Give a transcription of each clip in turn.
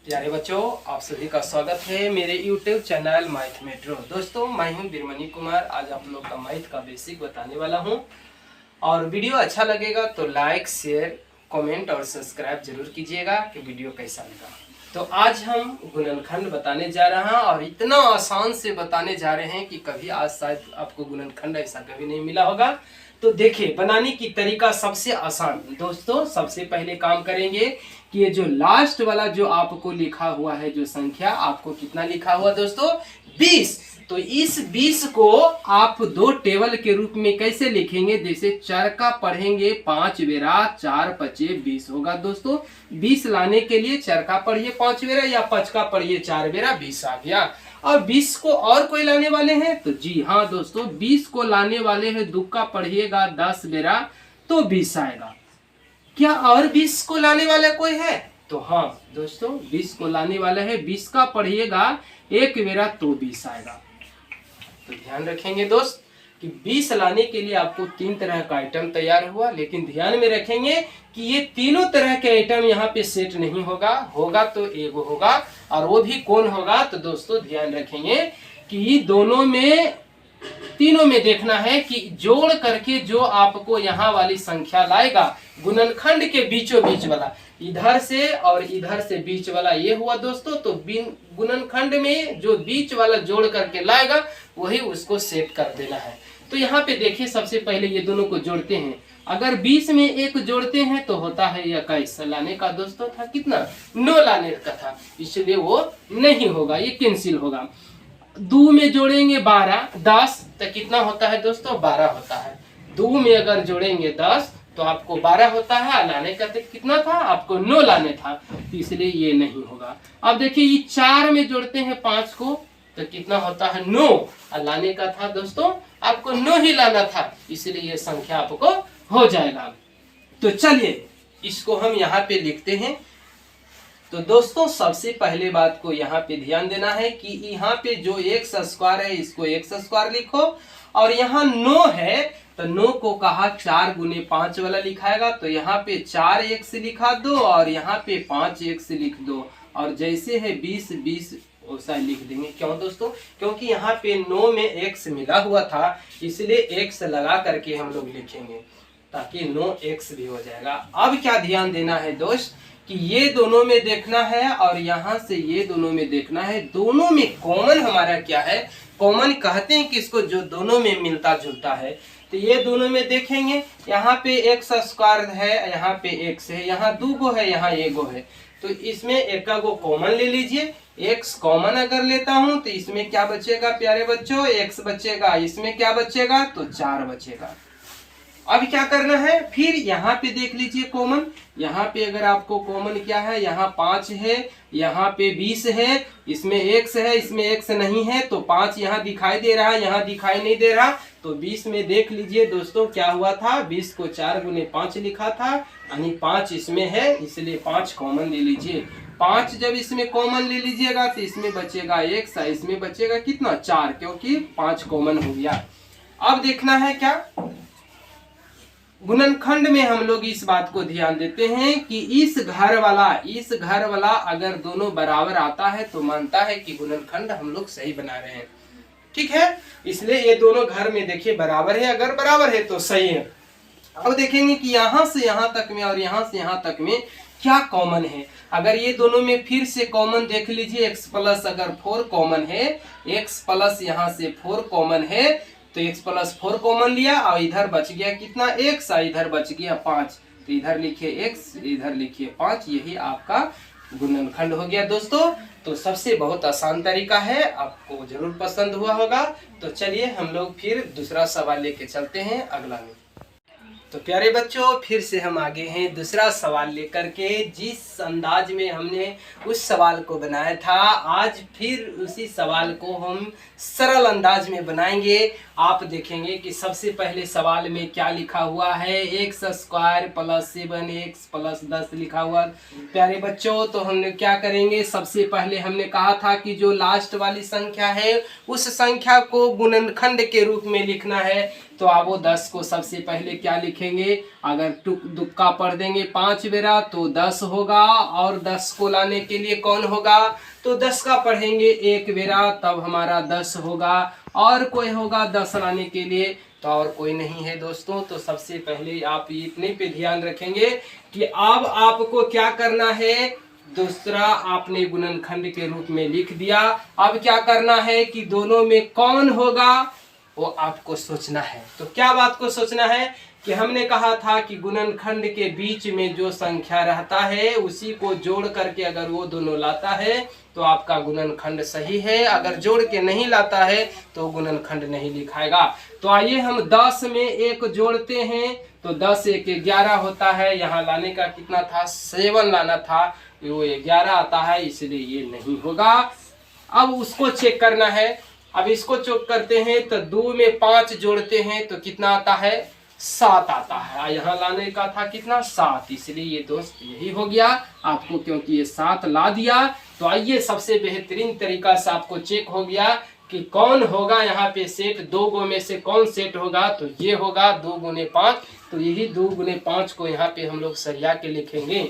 प्यारे बच्चों, आप सभी का स्वागत है मेरे YouTube चैनल मैथ मेट्रो। दोस्तों, मैं हूं बिरमनी कुमार। आज आप लोग का मैथ का बेसिक बताने वाला हूं और वीडियो अच्छा लगेगा तो लाइक, शेयर, कमेंट और सब्सक्राइब जरूर कीजिएगा कि वीडियो कैसा लगा। तो आज हम गुणनखंड बताने जा रहे हैं और इतना आसान से बताने जा रहे हैं कि कभी आज शायद आपको गुणनखंड ऐसा कभी नहीं मिला होगा। तो देखिए, बनाने की तरीका सबसे आसान। दोस्तों, सबसे पहले काम करेंगे कि ये जो लास्ट वाला जो आपको लिखा हुआ है, जो संख्या आपको कितना लिखा हुआ दोस्तों, 20। तो इस 20 को आप दो टेबल के रूप में कैसे लिखेंगे? जैसे चर का पढ़ेंगे 5 बेरा 4 पचे 20 होगा दोस्तों। 20 लाने के लिए चर का पढ़िए 5 बेरा या 5 का पढ़िए 4 बेरा, 20 आ गया। और 20 को और कोई लाने वाले हैं तो जी हाँ दोस्तों, 20 को लाने वाले हैं, दो का पढ़िएगा 10 बेरा तो 20 आएगा। क्या और 20 को लाने वाला कोई है? तो हाँ दोस्तों, 20 को लाने वाला है, 20 का पढ़िएगा 1 बेरा तो 20 आएगा। तो ध्यान रखेंगे दोस्त कि 20 लाने के लिए आपको 3 तरह का आइटम तैयार हुआ, लेकिन ध्यान में रखेंगे कि ये तीनों तरह के आइटम यहाँ पे सेट नहीं होगा। होगा तो एगो होगा, और वो भी कौन होगा? तो दोस्तों ध्यान रखेंगे कि दोनों में, तीनों में देखना है कि जोड़ करके जो आपको यहाँ वाली संख्या लाएगा, गुणनखंड के बीचों बीच वाला, इधर से और इधर से बीच वाला ये हुआ दोस्तों। तो गुणनखंड में जो बीच वाला जोड़ करके लाएगा वही उसको सेट कर देना है। तो यहाँ पे देखिए, सबसे पहले ये दोनों को जोड़ते हैं। अगर 20 में एक जोड़ते हैं तो होता है 21 लाने का दोस्तों था, कितना 9 लाने का था, इसलिए वो नहीं होगा, ये कैंसिल होगा। 2 में जोड़ेंगे 12 10 तो कितना होता है दोस्तों? 12 होता है। 2 में अगर जोड़ेंगे 10 तो आपको 12 होता है। लाने का कितना था? आपको 9 लाने था, इसलिए ये नहीं होगा। अब देखिए, ये 4 में जोड़ते हैं 5 को तो कितना होता है? 9। और लाने का था दोस्तों, आपको 9 ही लाना था, इसलिए ये संख्या आपको हो जाएगा। तो चलिए इसको हम यहाँ पे लिखते हैं। तो दोस्तों, सबसे पहले बात को यहाँ पे ध्यान देना है कि यहाँ पे जो एक्स स्क्वायर है इसको एक्स स्क्वायर लिखो, और यहाँ 9 है तो 9 को कहा 4 गुने 5 वाला लिखाएगा। तो यहाँ पे 4 एक्स लिखा दो और यहाँ पे 5 एक्स लिख दो, और जैसे है 20 20 वैसा लिख देंगे। क्यों दोस्तों? क्योंकि यहाँ पे 9 में एक्स मिला हुआ था, इसलिए एक्स लगा करके हम लोग लिखेंगे ताकि 9 एक्स भी हो जाएगा। अब क्या ध्यान देना है दोस्त कि ये दोनों में देखना है और यहाँ से ये दोनों में देखना है। दोनों में कॉमन हमारा क्या है? कॉमन कहते हैं कि इसको जो दोनों में मिलता जुलता है। तो ये दोनों में देखेंगे, यहाँ पे एक्स स्क्वायर है, यहाँ पे एक्स है, यहाँ 2 गो है, यहाँ 1 गो है। तो इसमें एक गो कॉमन ले लीजिए। एक्स कॉमन अगर लेता हूं तो इसमें क्या बचेगा प्यारे बच्चों? एक्स बचेगा। इसमें क्या बचेगा? तो 4 बचेगा। अब क्या करना है? फिर यहाँ पे देख लीजिए कॉमन। यहाँ पे अगर आपको कॉमन क्या है, यहाँ 5 है, यहाँ पे 20 है, इसमें x है, इसमें x नहीं है, तो 5 यहाँ दिखाई दे रहा है, यहाँ दिखाई नहीं दे रहा। तो 20 में देख लीजिए दोस्तों क्या हुआ था, 20 को 4 गुने 5 लिखा था, यानी 5 इसमें है, इसलिए 5 कॉमन ले लीजिए। 5 जब इसमें कॉमन ले लीजिएगा तो इसमें बचेगा x, इसमें बचेगा कितना? 4, क्योंकि 5 कॉमन हो गया। अब देखना है क्या, गुणनखंड में हम लोग इस बात को ध्यान देते हैं कि इस घर वाला अगर दोनों बराबर आता है तो मानता है कि गुणनखंड हम लोग सही बना रहे हैं। ठीक है, इसलिए ये दोनों घर में देखिए बराबर है, अगर बराबर है तो सही है। अब देखेंगे कि यहाँ से यहाँ तक में और यहाँ से यहाँ तक में क्या कॉमन है। अगर ये दोनों में फिर से कॉमन देख लीजिए, x प्लस अगर 4 कॉमन है, x प्लस यहाँ से 4 कॉमन है, तो x प्लस 4 कॉमन लिया और इधर बच गया कितना? x, इधर बच गया 5। तो इधर लिखिए x, इधर लिखिए 5, यही आपका गुणनखंड हो गया दोस्तों। तो सबसे बहुत आसान तरीका है, आपको जरूर पसंद हुआ होगा। तो चलिए हम लोग फिर दूसरा सवाल लेके चलते हैं अगला में। तो प्यारे बच्चों, फिर से हम आगे हैं दूसरा सवाल लेकर के। जिस अंदाज में हमने उस सवाल को बनाया था, आज फिर उसी सवाल को हम सरल अंदाज में बनाएंगे। आप देखेंगे कि सबसे पहले सवाल में क्या लिखा हुआ है, x square plus 7x plus 10 लिखा हुआ। प्यारे बच्चों, तो हमने क्या करेंगे, सबसे पहले हमने कहा था कि जो लास्ट वाली संख्या है उस संख्या को गुणनखंड के रूप में लिखना है। तो आप वो 10 को सबसे पहले क्या लिखेंगे, अगर तुक्का पढ़ देंगे 5 बेरा तो 10 होगा, और 10 को लाने के लिए कौन होगा, तो 10 का पढ़ेंगे 1 बेरा तब हमारा 10 होगा, और कोई होगा 10 लाने के लिए तो और कोई नहीं है दोस्तों। तो सबसे पहले आप इतने पे ध्यान रखेंगे कि अब आपको क्या करना है, दूसरा आपने गुणनखंड के रूप में लिख दिया, अब क्या करना है कि दोनों में कौन होगा वो आपको सोचना है। तो क्या बात को सोचना है कि हमने कहा था कि गुणनखंड के बीच में जो संख्या रहता है उसी को जोड़ करके अगर वो दोनों लाता है तो आपका गुणनखंड सही है, अगर जोड़ के नहीं लाता है तो गुणनखंड नहीं लिखाएगा। तो आइए हम 10 में 1 जोड़ते हैं, तो 10 1 11 होता है, यहाँ लाने का कितना था 7 लाना था, वो 11 आता है, इसलिए ये नहीं होगा। अब उसको चेक करना है, अब इसको चेक करते हैं तो 2 में 5 जोड़ते हैं तो कितना आता है 7 आता है, यहाँ लाने का था कितना 7, इसलिए ये दोस्त यही हो गया आपको, क्योंकि ये 7 ला दिया। तो आइए सबसे बेहतरीन तरीका से आपको चेक हो गया कि कौन होगा यहाँ पे सेट, 2 गो में से कौन सेट होगा, तो ये होगा 2 गुने 5, तो यही 2 गुने 5 को यहाँ पे हम लोग सरिया के लिखेंगे।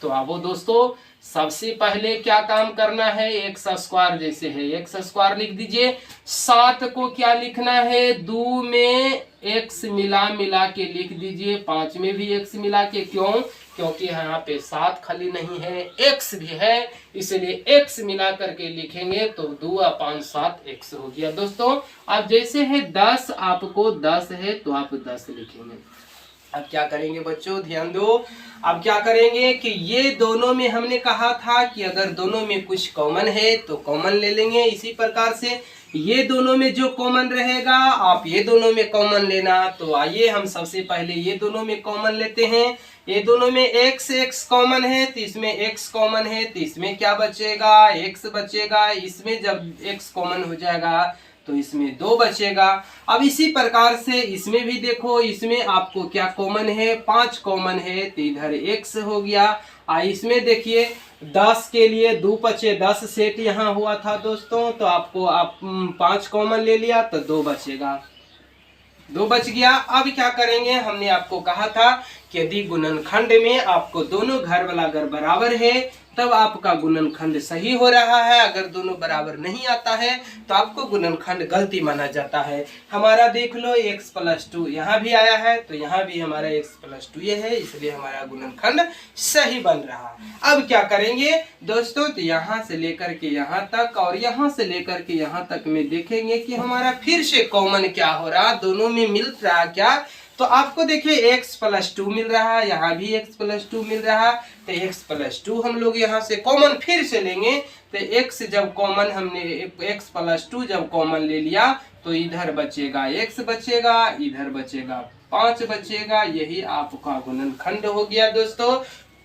तो अब दोस्तों सबसे पहले क्या काम करना है, एक्स स्क्वायर जैसे है एक्स स्क्वायर लिख दीजिए, 7 को क्या लिखना है 2 में x मिला के लिख दीजिए, 5 में भी x मिला के, क्यों, क्योंकि यहाँ पे 7 खाली नहीं है x भी है, इसलिए x मिला करके लिखेंगे तो 2 और 5 7 x हो गया दोस्तों। अब जैसे है 10, आपको 10 है तो आप 10 लिखेंगे। अब क्या करेंगे बच्चों ध्यान दो, अब क्या करेंगे कि ये दोनों में हमने कहा था कि अगर दोनों में कुछ कॉमन है तो कॉमन ले लेंगे, इसी प्रकार से ये दोनों में जो कॉमन रहेगा आप ये दोनों में कॉमन लेना। तो आइए हम सबसे पहले ये दोनों में कॉमन लेते हैं, ये दोनों में x कॉमन है तो इसमें x कॉमन है, तो इसमें क्या बचेगा x बचेगा, इसमें जब x कॉमन हो जाएगा तो इसमें 2 बचेगा। अब इसी प्रकार से इसमें भी देखो, इसमें आपको क्या कॉमन है 5 कॉमन है, तो इधर x हो गया। इसमें देखिए 10 के लिए 2 बचे 10 सेट यहाँ हुआ था दोस्तों, तो आपको 5 कॉमन ले लिया तो 2 बचेगा, 2 बच गया। अब क्या करेंगे, हमने आपको कहा था कि यदि गुणनखंड में आपको दोनों घर वाला अगर बराबर है तब आपका गुणनखंड सही हो रहा है, अगर दोनों बराबर नहीं आता है तो आपको गुणनखंड गलती माना जाता है। हमारा देख लो x + 2 यहाँ भी आया है तो यहाँ भी हमारा x + 2 ये है, इसलिए हमारा गुणनखंड सही बन रहा। अब क्या करेंगे दोस्तों, तो यहाँ से लेकर के यहाँ तक और यहाँ से लेकर के यहाँ तक में देखेंगे कि हमारा फिर से कॉमन क्या हो रहा, दोनों में मिल रहा क्या। तो आपको देखिए x + 2 मिल रहा है, यहाँ भी x + 2 मिल रहा, तो x + 2 हम लोग यहाँ से कॉमन फिर से लेंगे, तो x जब कॉमन हमने x + 2 जब कॉमन ले लिया तो इधर बचेगा x बचेगा, इधर बचेगा 5 बचेगा, यही आपका गुणनखंड हो गया दोस्तों।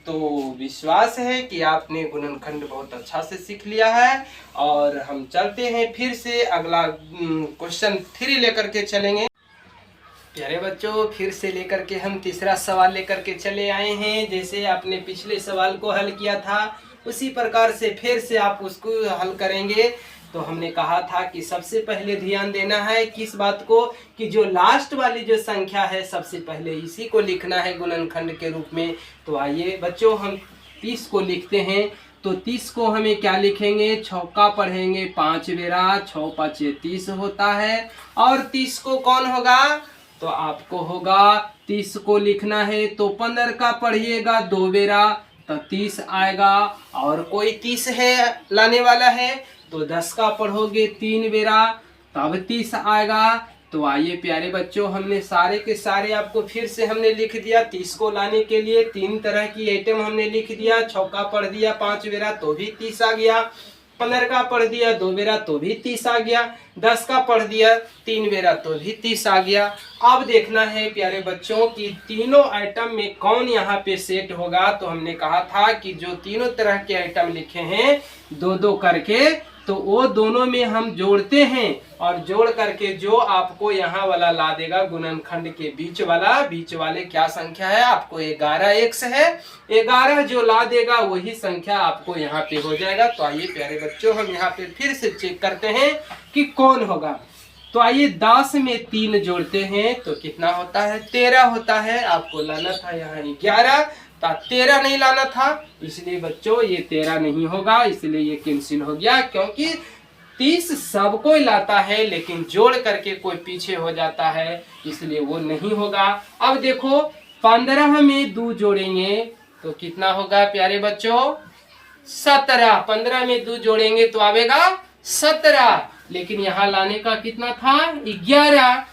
तो विश्वास है कि आपने गुणनखंड बहुत अच्छा से सीख लिया है, और हम चलते हैं फिर से अगला क्वेश्चन 3 लेकर के चलेंगे। प्यारे बच्चों फिर से लेकर के हम तीसरा सवाल लेकर के चले आए हैं। जैसे आपने पिछले सवाल को हल किया था उसी प्रकार से फिर से आप उसको हल करेंगे। तो हमने कहा था कि सबसे पहले ध्यान देना है किस बात को, कि जो लास्ट वाली जो संख्या है सबसे पहले इसी को लिखना है गुणनखंड के रूप में। तो आइए बच्चों हम 30 को लिखते हैं, तो 30 को हमें क्या लिखेंगे, चौका पढ़ेंगे 5 बेरा, 6 × 5 = 30 होता है, और 30 को कौन होगा, तो आपको होगा 30 को लिखना है तो 15 का पढ़िएगा 2 बेरा तो 30 आएगा, और कोई 30 है लाने वाला है तो 10 का पढ़ोगे 3 बेरा तब 30 आएगा। तो आइए प्यारे बच्चों हमने सारे के सारे आपको फिर से हमने लिख दिया, 30 को लाने के लिए 3 तरह की आइटम हमने लिख दिया, चौका पढ़ दिया 5 बेरा तो भी 30 आ गया, 15 का पढ़ दिया 2 बेरा तो भी 30 आ गया, 10 का पढ़ दिया 3 बेरा तो भी 30 आ गया। अब देखना है प्यारे बच्चों कि तीनों आइटम में कौन यहाँ पे सेट होगा। तो हमने कहा था कि जो तीनों तरह के आइटम लिखे हैं 2-2 करके, तो वो दोनों में हम जोड़ते हैं, और जोड़ करके जो आपको यहाँ वाला ला देगा गुणनखंड के बीच वाले क्या संख्या है, आपको 11x है, 11 जो ला देगा वही संख्या आपको यहाँ पे हो जाएगा। तो आइए प्यारे बच्चों हम यहाँ पे फिर से चेक करते हैं कि कौन होगा। तो आइए 10 में 3 जोड़ते हैं तो कितना होता है 13 होता है। आपको लाना था यहाँ 11, तो 13 नहीं लाना था, इसलिए बच्चों ये 13 नहीं होगा, इसलिए ये कैंसिल हो गया। क्योंकि 30 सबको लाता है लेकिन जोड़ करके कोई पीछे हो जाता है, इसलिए वो नहीं होगा। अब देखो 15 में 2 जोड़ेंगे तो कितना होगा प्यारे बच्चों 17। 15 में 2 जोड़ेंगे तो आवेगा 17, लेकिन यहाँ लाने का कितना था 11।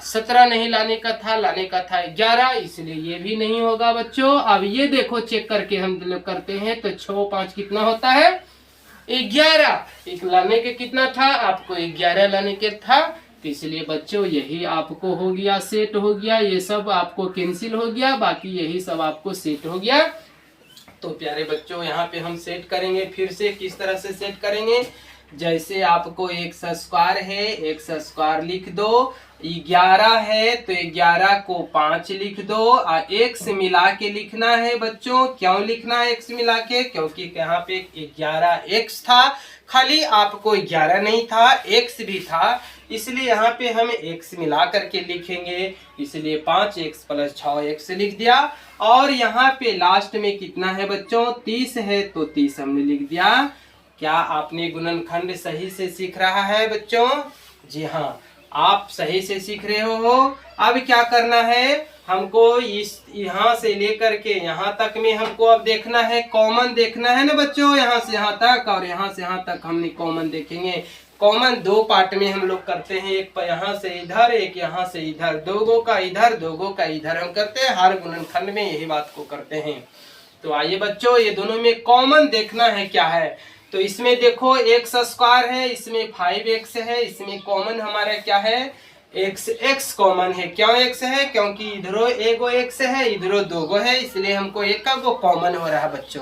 17 नहीं लाने का था, लाने का था 11, इसलिए ये भी नहीं होगा बच्चों। अब ये देखो चेक करके हम लोग करते हैं तो 6 5 कितना होता है 11। एक लाने के कितना था आपको 11 लाने के था, तो इसलिए बच्चों यही आपको हो गया सेट हो गया। ये सब आपको कैंसिल हो गया, बाकी यही सब आपको सेट हो गया। तो प्यारे बच्चों यहाँ पे हम सेट करेंगे, फिर से किस तरह से सेट करेंगे। जैसे आपको x स्क्वायर है, x स्क्वायर लिख दो, 11 है तो 11 को 5 लिख दो, और x मिला के लिखना है बच्चों। क्यों लिखना है x मिला के, क्योंकि यहाँ पे 11x था, खाली आपको 11 नहीं था x भी था, इसलिए यहाँ पे हम x मिला करके लिखेंगे, इसलिए 5x + 6x लिख दिया। और यहाँ पे लास्ट में कितना है बच्चों 30 है तो 30 हमने लिख दिया। क्या आपने गुणनखंड सही से सीख रहा है बच्चों? जी हाँ, आप सही से सीख रहे हो। अब क्या करना है हमको, इस यहाँ से लेकर के यहाँ तक में हमको अब देखना है, कॉमन देखना है ना बच्चों। यहाँ से यहाँ तक और यहाँ से यहाँ तक हमने कॉमन देखेंगे। कॉमन 2 पार्ट में हम लोग करते हैं, एक यहाँ से इधर, एक यहाँ से इधर, 2 गो का इधर 2 गो का इधर हम करते हैं। हर गुणनखंड में यही बात को करते हैं। तो आइए बच्चों ये दोनों में कॉमन देखना है क्या है। तो इसमें देखो x स्क्वायर है, इसमें 5x है, इसमें कॉमन हमारा क्या है x कॉमन है। क्यों x है, क्योंकि इधरो एगो x है, इधरो 2 गो है, इसलिए हमको एक का वो कॉमन हो रहा है बच्चों।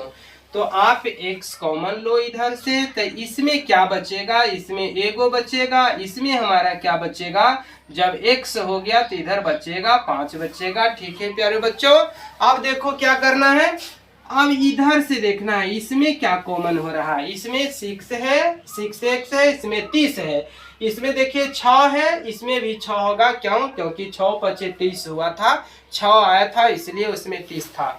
तो आप x कॉमन लो इधर से, तो इसमें क्या बचेगा, इसमें एगो बचेगा, इसमें हमारा क्या बचेगा, जब x हो गया तो इधर बचेगा 5 बचेगा। ठीक है प्यारे बच्चों, अब देखो क्या करना है, अब इधर से देखना है इसमें क्या कॉमन हो रहा है। इसमें 6 है, 6x है, इसमें 30 है, इसमें देखिए 6 है, इसमें भी 6 होगा। क्यों, क्योंकि 6 × 5 = 30 हुआ था, 6 आया था इसलिए उसमें 30 था।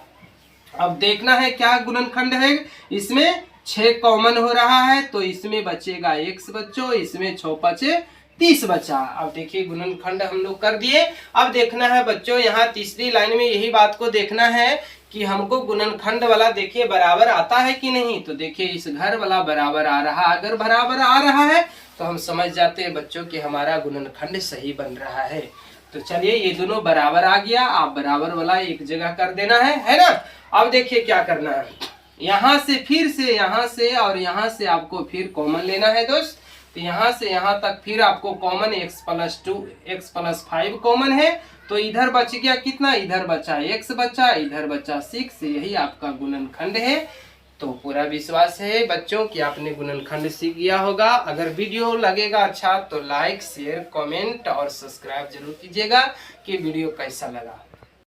अब देखना है क्या गुणनखंड है, इसमें 6 कॉमन हो रहा है तो इसमें बचेगा x बच्चों, इसमें 6 × 5 = 30 बचा। अब देखिए गुणनखंड हम लोग कर दिए। अब देखना है बच्चों यहाँ तीसरी लाइन में यही बात को देखना है कि हमको गुणनखंड वाला देखिए बराबर आता है कि नहीं। तो देखिए इस घर वाला बराबर आ रहा, अगर बराबर आ रहा है तो हम समझ जाते हैं बच्चों कि हमारा गुणनखंड सही बन रहा है। तो चलिए ये दोनों बराबर आ गया, आप बराबर वाला एक जगह कर देना है ना। अब देखिए क्या करना है, यहाँ से फिर से यहाँ से और यहाँ से आपको फिर कॉमन लेना है दोस्त। तो यहाँ से यहाँ तक फिर आपको कॉमन x + 2 x + 5 कॉमन है, तो इधर बच गया कितना, इधर बचा x बचा, इधर बचा 6, यही आपका गुणनखंड है। तो पूरा विश्वास है बच्चों कि आपने गुणनखंड सीख गया होगा। अगर वीडियो लगेगा अच्छा तो लाइक शेयर कमेंट और सब्सक्राइब जरूर कीजिएगा कि वीडियो कैसा लगा।